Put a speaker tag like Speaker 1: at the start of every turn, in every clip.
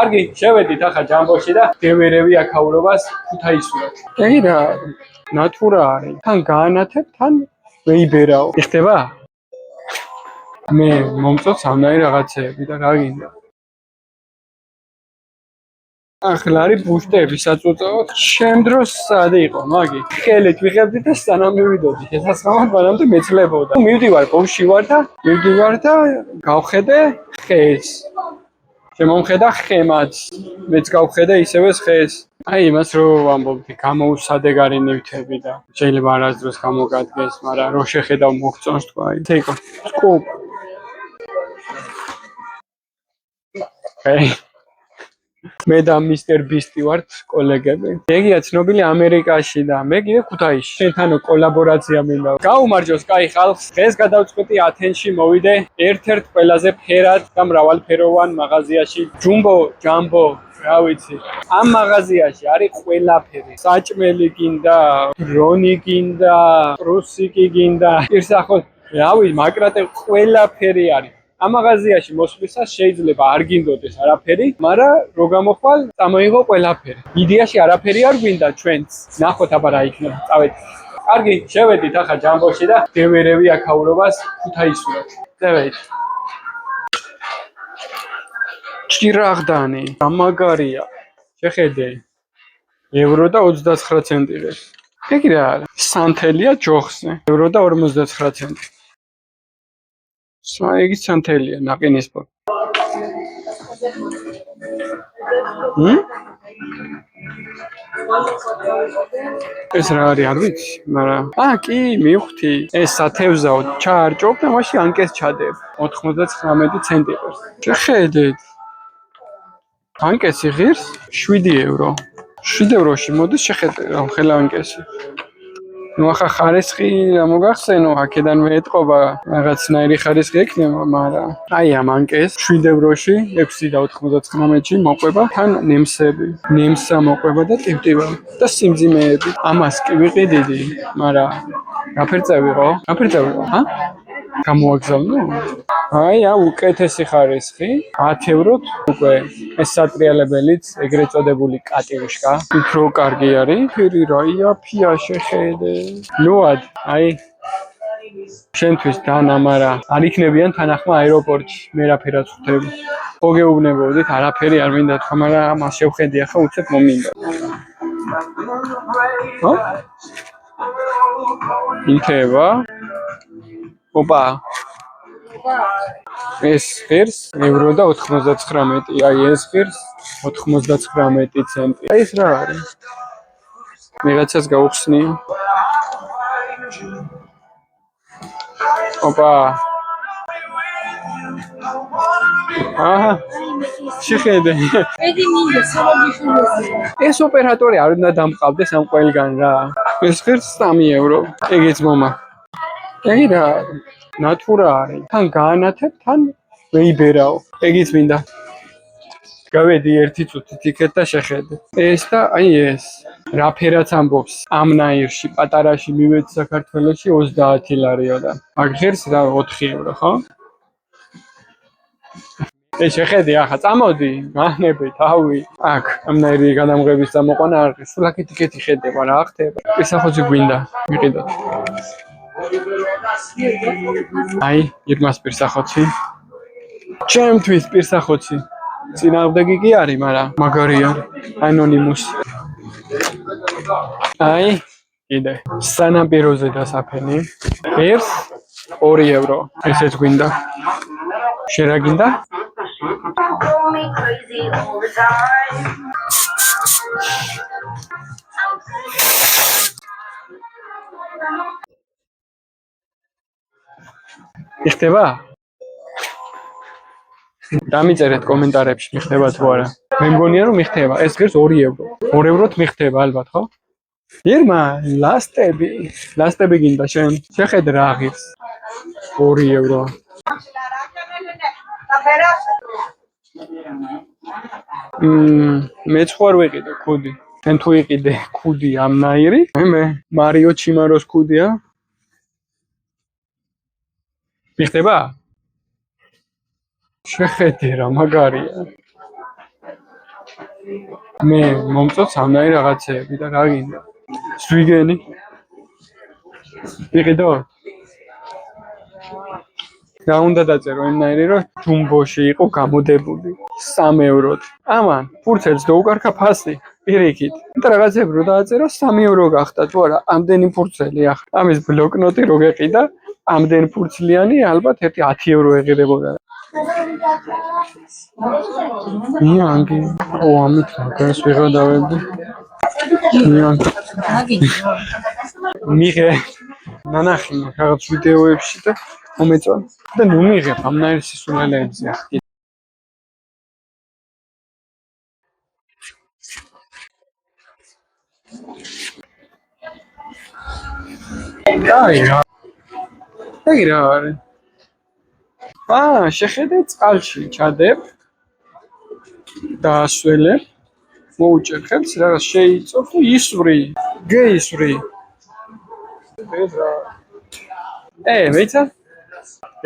Speaker 1: კარგი, შევედით ახლა ჯამბოში და დევერევი აქაურობას ქუთაისურად. კი რა, ნატურა არის. თან გაანათებ, თან ვეიბერაო. იხდება? მე მომწონს ამნაირი რაღაცეები და რა გინდა? ახლა არის ბუშტები საწუწავად. შემდროს სად იყო, მაგი? ხელით ვიღებდი და სანამ მივიდოდი. შესაძლოა მანამდე მეცლებოდა. მივდივარ ბომში ვარ და გავხედე ხეს. შემომხედა ხემაც. მეც გავხედე ისევე ხეს. აი იმას რო ვამბობდი, გამოუსადეგარი ნივთები და შეიძლება არასდროს გამოგადგეს, მაგრამ რო შეხედავ მოგწონს თქვა, აი თეიკო. სკოპ. მე და მისტერ ბისტი ვართ კოლეგები. ეგია ცნობილი ამერიკაში და მე კიდე ქუთაისში. შენთანო კოლაბორაცია მინდა. გაუმარჯოს კაი ხალხს. დღეს გადავწყვიტი ათენში მოვიდე ერთ-ერთ ყველაზე ფერად და მრავალფეროვან მაღაზიაში. ჯამბო, რა ვიცი. ამ მაღაზიაში არის ყველაფერი. საჭმელი გინდა, დრონი გინდა, პრუსიკი გინდა. პირსახოთ, რავი, მაკრატე ყველაფერი არის. ამ მაღაზიაში მოსვლისას შეიძლება არ გინდოდეს არაფერი, მაგრამ რო გამოხვალ, წამოიღო ყველაფერი. იდეაში არაფერი არ გვინდა ჩვენც. ნახოთ აბა რა იქნება. წავედით. კარგი, შევედით ახლა ჯამბოში და დევერევი აქაურობას ქუთაისურად. წავედით. ჭირაღდანი, გამაგარია. შეხედე. ევრო და 29 ცენტი. ეგ რა არის? სანთელია ჯოხზე. ევრო და 59 ცენტი. იგი სანთელია, ნაყინისფრო. ეს რა არის, არ ვიცი, მაგრამ კი, მივხვდი. ეს სათევზაო ჩაარჭობ და მაშინ ანკეს ჩადებ. 99 ცენტი. შეხედეთ. ანკესი ღირს 7 ევრო. 7 ევროში მოდის შეხედე რა ხელა ანკესი. ნუ ახლა ხარისხი მოგახსენო, აქედან მეეთყობა რაღაცნაირი ხარისხი ექნება, მაგრამ აი ამ ანკეს 7 ევროში 6.99-ში მოყვება თან ნემსები. ნემსა მოყვება და ტივტივა და სიმძიმეები. ამას კი ვიყიდიდი, მაგრამ გაფერწევიყო? გამოაგზავნო? აი, უკეთესი ხარისხი, 10 ევროთ უკვე ეს სატრიალებელიც, ეგრეთ წოდებული კატიუშკა, უფრო კარგი არის. ფერი რა იაფია შეხედე. ნუად, აი შენთვის დანა, მაგრამ არ იქნებიან თანახმა აეროპორტში, მე რაფერად ხვდები. ხო გეუბნებოდით, არაფერი არ მინდა თქვა, მაგრამ ამას შევხედი ახლა უცებ მომინდა. იქნება? ოპა. ეს ღირს ევრო და 99, აი ეს ღირს 99 ცენტი. აი ეს რა არის? მიღაცას გაუხსნია. ოპა. შეხედე. ეს ოპერატორი არ უნდა დამყავდეს ამ ყველგან რა. ეს ღირს 3 ევრო. ეგეც მომა. ეგ რა ნატურა არის. თან გაანათებ, თან ვეიბერაო. ეგიც მინდა. გავედი 1 წუთით იქეთ და შეხედე. ეს და აი ეს. რაფერაც ამბობს. ამნაირში პატარაში მივედი საქართველოში 30 ლარიოდან. მაგ ღირს რა 4 ევრო, ხო? ეს შეხედე ახლა წამოდი, განები, თავი. აქ ამნაირი გადამღების წამოყვანა არ არის. სულ აქეთ ხედება რა ხდება. პირსახოცი გვინდა, ვიყიდოთ. აი, ირმას პირსახოცი. ჩემთვის პირსახოცი. წინააღმდეგი კი არის, მაგრამ მაგარი არის. ანონიმუსი. აი, კიდე. სანაპიროზე დასაფენი. ღირს 2 ევრო. ესეც გვინდა. შენ რა გინდა? იხდება? დამიწერეთ კომენტარებში მიხდება თუ არა. მე მგონია რომ მიხდება. ეს ღირს 2 ევრო. 2 ევროთ მიხდება ალბათ, ხო? ირმა, ლასტები გინდა შენ. შეხედე რა ღირს. 2 ევრო. მეც ხوار ვიყიდე ქუდი.ენ თუ იყიდე ქუდი ამნაირი? მე მარიო ჩიმაროს ქუდია. მიხდება? შეხედე რა მაგარია. მე მომწონს ამნაირი რაღაცეები და რა გინდა? სვიგენი. იყიდო? რა უნდა დაწერო იმნაირი რომ ჯუმბოში იყო გამოდებული 3 ევროდ. ამან ფურცელს დაუკარგა ფასი პირიქით. და რაღაცები რო დააწერო 3 ევრო გახდა თუ არა ამდენი ფურცელი ახლა. ამის ბლოკნოტი რო გეყიდა ამდენ ფურცლიანი ალბათ ერთი 10 ევრო ეღირებოდა. ნიანგი. ო ამით მაგას ვიღადავები. ნიანგი. მიღე ნანახი რაღაც ვიდეოებში და მომეწონა. და ნუ მიღებ ამნაირი სისულელეებზე ახლა. აი რა. ეგ რა არის? შეხედე წყალში ჩადებ და ასველებ. მოუჭერ ხელს რაღაც შეიწოვ და ისვრი. გეისვრი. ეს რა. მეცა?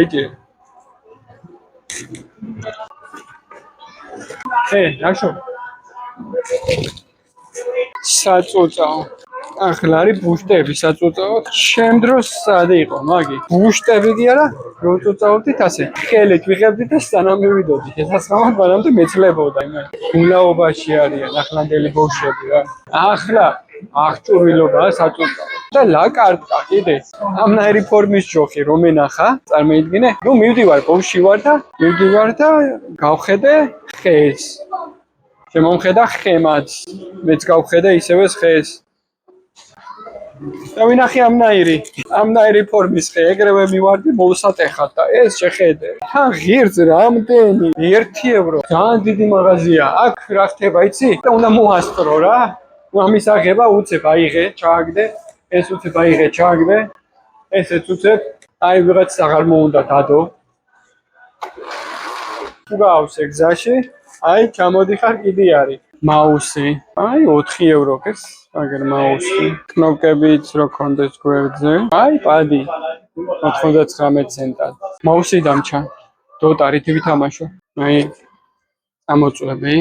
Speaker 1: ეჭი. ნახო. საწუწაო. ახლა არის ბუშტები საწუწაო. ჩემ დროს სად იყო მაგი? ბუშტები კი არა, რო წუწაობდით ასე. ხელით ვიღებდით და სანამ მივიდოდი. შესაძლოა მანამდე მეცლებოდა იმან. გულაობაში არიან ახლანდელი ბავშვები რა. ახლა აღჭურვილობაა საწუწაო. და ლაკარტკა კიდე. ამნაირი ფორმის ჯოხი რომ ენახა, წარმოიდგინე? ნუ მივდივარ ბავში ვარ და გავხედე ხეს. შემომხედა ხემაც. მეც გავხედე ისევე ხეს. და ვინახე ამნაირი ფორმის ხე, ეგრევე მივარდი მოვსატეხად და ეს შეხედე. თან ღირს რამდენი? 1 ევრო. ძალიან დიდი მაღაზია. აქ რა ხდება, იცი? და უნდა მოასწრო რა. ამის აღება უცებ აიღე, ჩააგდე. ეს უცებ აიღე, ჩააგდე. ესეც უცებ. აი ვიღაც აღარ მოუნდა დადო. გავს ეგზაში. აი ჩამოდიხარ კიდე არის. მაუსი. აი 4 ევრო ქეს. აგერ მაუსი. კნოპკებიც რო კონდეს გვერდზე. აი პადი. 99 ცენტად. მაუსი დამჩა. დოტარით ვითამაშო. აი ამოწვევი.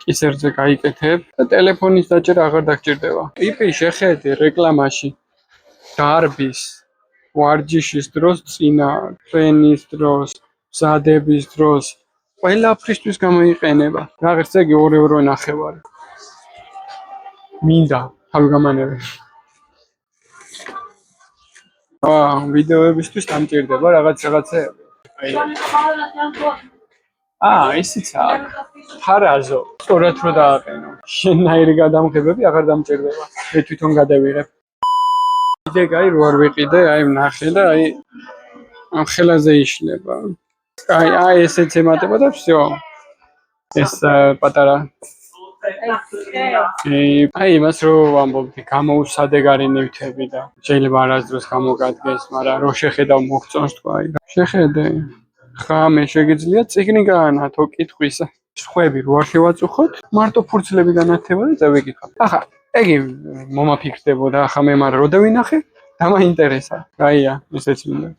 Speaker 1: კისერზე გაიკეთებ და ტელეფონის დაჭერა აღარ დაგჭირდება. პიპი შეხედე რეკლამაში. დარბის ვარჯიშის დროს წინა, ტრენის დროს, მზადების დროს ყველაფრისთვის გამოიყენება. რაღაც ეგ 2 ევრო ნახევარი. მინდა თავგამანები. ვიდეოებისთვის დამჭირდება რაღაცეები. ისიც აქ. ფარაზო. სწორად რო დააყენო. შენნაირი გადამღებები აღარ დამჭირდება. მე თვითონ გადავიღებ. კიდე რო არ ვიყიდე, აი ნახე და აი ამ ხელაზე იშლება. აი ესეც ემატება და всё. ეს პატარა აი იმას რო ვამბობდი, გამოუსადეგარი ნივთები და შეიძლება არასდროს გამოგადგეს, მაგრამ რო შეხედავ მოგწონს თქვა, აი შეხედე. ხამე შეგიძლია წიგნი გაანათო კითხვისა. სხვები რო არ შევაწუხოთ, მარტო ფურცლები განათება და წავიკითხავ. ახლა ეგი მომაფიქრდებოდა, ახლა მე მაგრამ რო დავინახე, დამაინტერესა. აია, ესეც მინდა.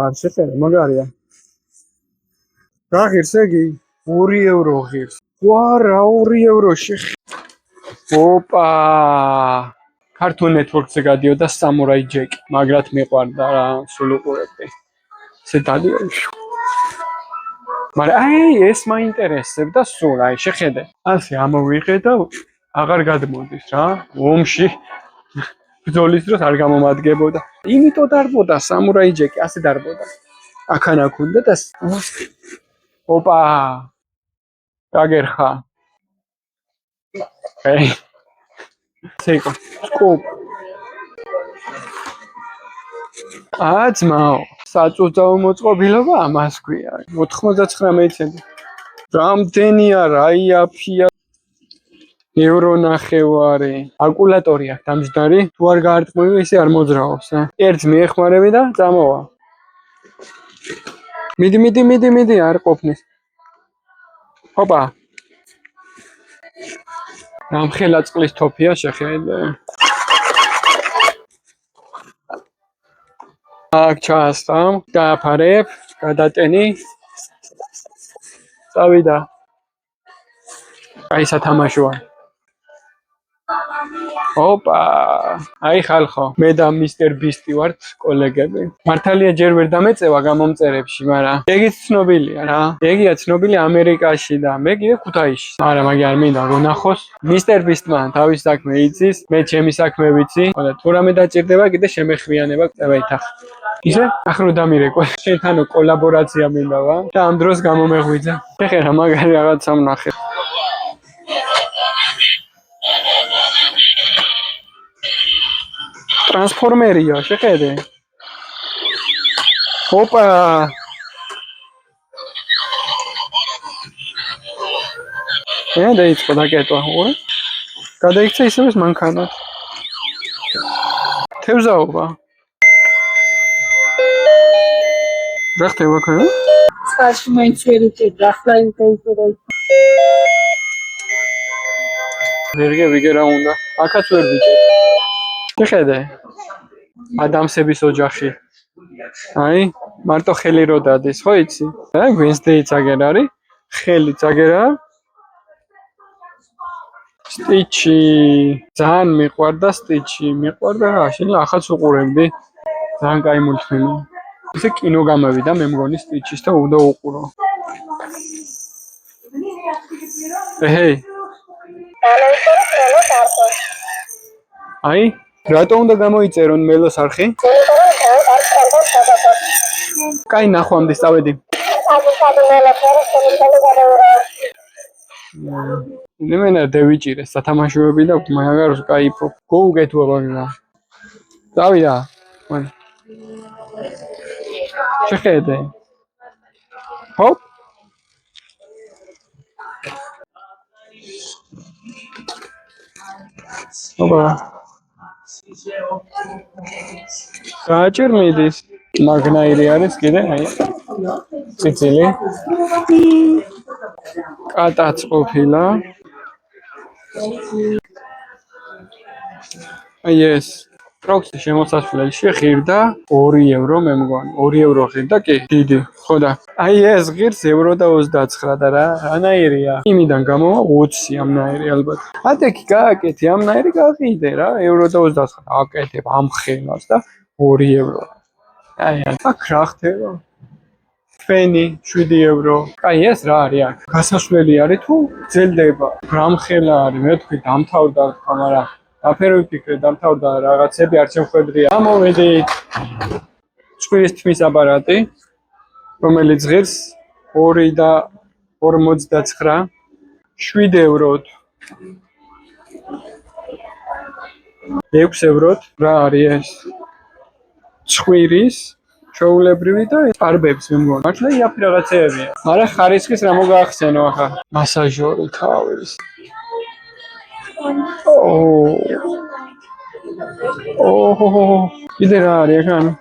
Speaker 1: არ შეხედე, მაგარია. რა ღირს ეგი? 2 ევრო ღირს. ვარა 2 ევრო ოპა! Cartoon Network-ზე გადიოდა Samurai Jack, მაგრად მიყვარდა რა, სულ უყურებდი. ესე დადიოდა. მაგრამ აი ეს მაინტერესებდა სულ, აი შეხედე. ასე ამოვიღე და აღარ გადმოდის რა. ომში ბრძოლის დროს არ გამომადგებოდა. იმიტომ დარბოდა Samurai Jack, ასე დარბოდა. აქანა ქონდა და ოპა! გაგერხა. სეიკო. სკოპ. ძმაო, საწუწაო მოწყობილობა ამას ქვია. 99 ცენტი. რამდენია რაიაფია ევრო ნახევარი. კალკულატორი აქვს დამჯდარი. თუ არ გაარტყმევი, ისე არ მოძრაობს. ერთს მიეხმარები და წამოვა. მიდი, არ ყოფნის. ოპა. რამხელა წყლის თოფია შეხედე. აქ ჩაასწამ, გააფარებ, გადატენი. წავიდა. აი სათამაშოა. ოპა, აი ხალხო, მე და მისტერ ბისტი ვართ კოლეგები. მართალია ჯერ ვერ დამეწევა გამომწერებში, მაგრამ ეგიც ცნობილია რა. ეგია ცნობილი ამერიკაში და მე კიდე ქუთაისში. მაგრამ მაგ არ მინდა გონახოს. მისტერ ბისტმა თავის საქმე იცის, მე ჩემი საქმე ვიცი. და თუ რამე დაჭირდება, კიდე შემეხვიანება წევა ითახ. ისე, ახლა რომ დამირეკვა, შენთანო კოლაბორაცია მინდავა და ამ დროს გამომეღვიძა. ეხლა მაგარი რაღაცა ვნახე. ტრანსფორმერია, შეხედე. ოპა. დაიწყო დაკეტვა, უყურე. გადაიქცა ისევ ეს მანქანა. თევზაობა. რა ხდება ქა?
Speaker 2: Старший маинც ვერ უჭირდა, ახლა იმ დაიწერა.
Speaker 1: ვიგე რა უნდა. აქაც ვერ ვიჭერ. შეხედე. ადამსების ოჯახი. აი, მარტო ხელი რო დადის, ხო იცი? აი, Wednesday წაგერ არის. ხელი წაგერა. სტიჩი ძალიან მიყვარდა სტიჩი, მიყვარდა რა, შეიძლება ახაც უყურებდი. ძალიან კაი მულტფილმი. ისე კინო გამოვიდა, მე მგონი სტიჩის და უნდა უყურო. ეჰეი. აი, რატო უნდა გამოიწერონ მელოს არხი? კაი ნახვამდის წავედი. იმენა დევიჭირე სათამაშოები და მაგარ კაიფო. გოუგეთუა მაგა. წავიდა. მან. შეხედე. ჰოპ. ოპა. გაჭერ მიდის. მაგნაირი არის კიდე, აი. ციცილი. კატაც ყოფილა. აი ეს. პროქსი შემოსასვლელში ღირდა 2 ევრო მე მგონი. 2 ევრო ღირდა კი, დიდი. ხო და. აი ეს ღირს ევრო და 29 და რა. რანაირია? იმიდან გამოვა 20 ამნაირი ალბათ. ატეკი გააკეთე, ამნაირი გაყიდე რა, ევრო და 29. აკეთებ ამ ხელას და 2 ევრო. აი, აქ რა ხდება? ფენი 7 ევრო. აი ეს რა არის აქ? გასასვლელი არის თუ ძელდება? რამხელა არის? მე თქვი დამთავრდა თქვა, მაგრამ აფერი ვიფიქრე დამთავრდა რაღაცები არ შემხვედრია. ამოვედით. წყვილის თმის აპარატი, რომელიც ღირს 2 და 59 7 ევროთ. 6 ევროთ რა არის ეს? წყვილის ჩაულებრივი და პარბებს მე მგონი. მართლა იაფი რაღაცეებია. მაგრამ ხარისხის რა მოგახსენო ახლა? მასაჟორი თავის. კიდე რა არის ახლა?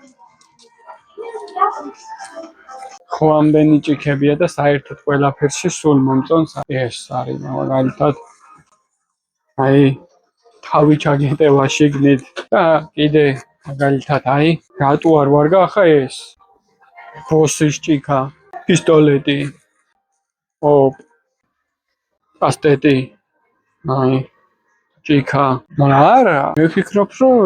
Speaker 1: ხო ამდენი ჭიქებია და საერთოდ ყველაფერში სულ მომწონს ეს არის მაგალითად. აი თავი ჩაგეტევა შიგნით და კიდე მაგალითად აი რატო არ ვარ გახა ეს? ბოსის ჭიქა, პისტოლეტი. პასტეტი. აი ჭიქა. მაგრამ არა, მე ვფიქრობ, რომ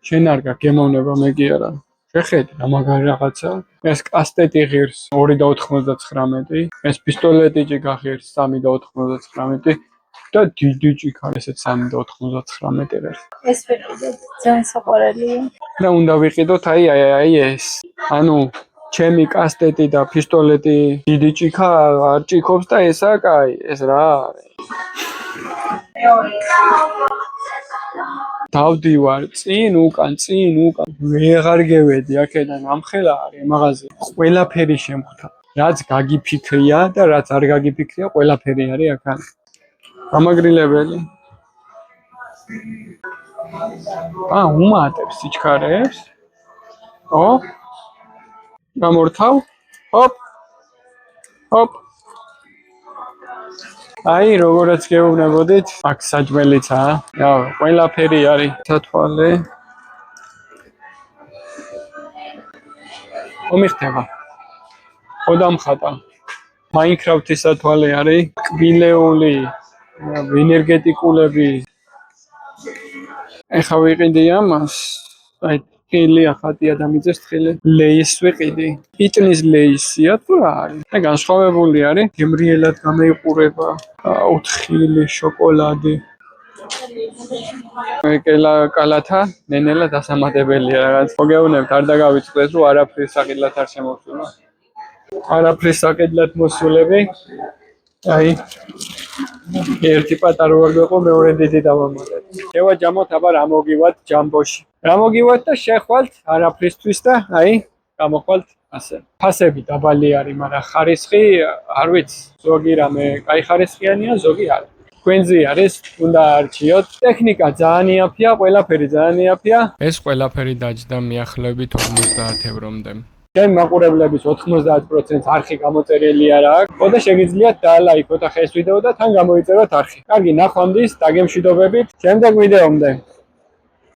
Speaker 1: შენ არ გაქვს გემოვნება მე კი არა. შეხედე რა მაგარი რაღაცა. ეს კასტეტი ღირს 2.99, ეს პისტოლეტი ჭიქა ღირს 3.99 და დიდი ჭიქა ესეც 3.99 ღირს.
Speaker 2: ეს ვიყიდეთ, ძალიან საყვარელია.
Speaker 1: და უნდა ვიყიდოთ აი ეს. ანუ ჩემი კასტეტი და პისტოლეტი დიდი ჭიქა არ ჭიქობს და ესა კაი, ეს რა არის? დავდივარ წინ უკან. ვეღარ გევედი აქედან ამხელა არის მაღაზია. ყველაფერი შემხვდა. რაც გაგიფიქრია და რაც არ გაგიფიქრია, ყველაფერი არის აქ. გამაგრილებელი. უმატებს სიჩქარეს. გამორთავ. ჰოპ. აი, როგორიც გეუბნებოდით, აქ საჭმელიცაა. ყველაფერი არის. სათვალე. მომიხდება. ხოდამხატა. Minecraft-ის სათვალე არის. კბილეული, ენერგეტიკულები. ეხლა ვიყიდი ამას. აი, ხილი ახატია და მიწეს ხილი. ლეის ვიყიდი. იტნის ლეისია თუ რა არის? აი, განსხვავებული არის. გემრიელად გამოიყურება. 4 ხილი შოკოლადი. კალათა ნენელა დასამატებელია რაღაც. მოგეუბნებთ, არ დაგავიწყდეთ, რომ არაფრის საკიდლად არ შემოვსულა. არაფრის საკიდლად მოსულები. აი, ერთი პატარა ვარ გეყო, მეორე დიდი დავამატეთ. შევაჯამოთ, აბა რა მოგივათ ჯამბოში. რა მოგივათ და შეხვალთ არაფრისთვის და აი, გამოხვალთ ასე. ფასები დაბალი არის, მაგრამ ხარისხი არ ვიცი, ზოგი რამე კაი ხარისხიანია, ზოგი არა. თქვენზე არის, უნდა არჩიოთ. ტექნიკა ძალიან იაფია, ყველაფერი ძალიან იაფია. ეს ყველაფერი დაჯდა მიახლოებით 50 ევრომდე. ჩემი მაყურებლების 90%-ს არხი გამოწერილი არ აქვს. ხოდა შეგიძლიათ დაალაიქოთ ახლა ეს ვიდეო და თან გამოიწეროთ არხი. კარგი, ნახვამდის, დაგემშვიდობებით. შემდეგ ვიდეომდე.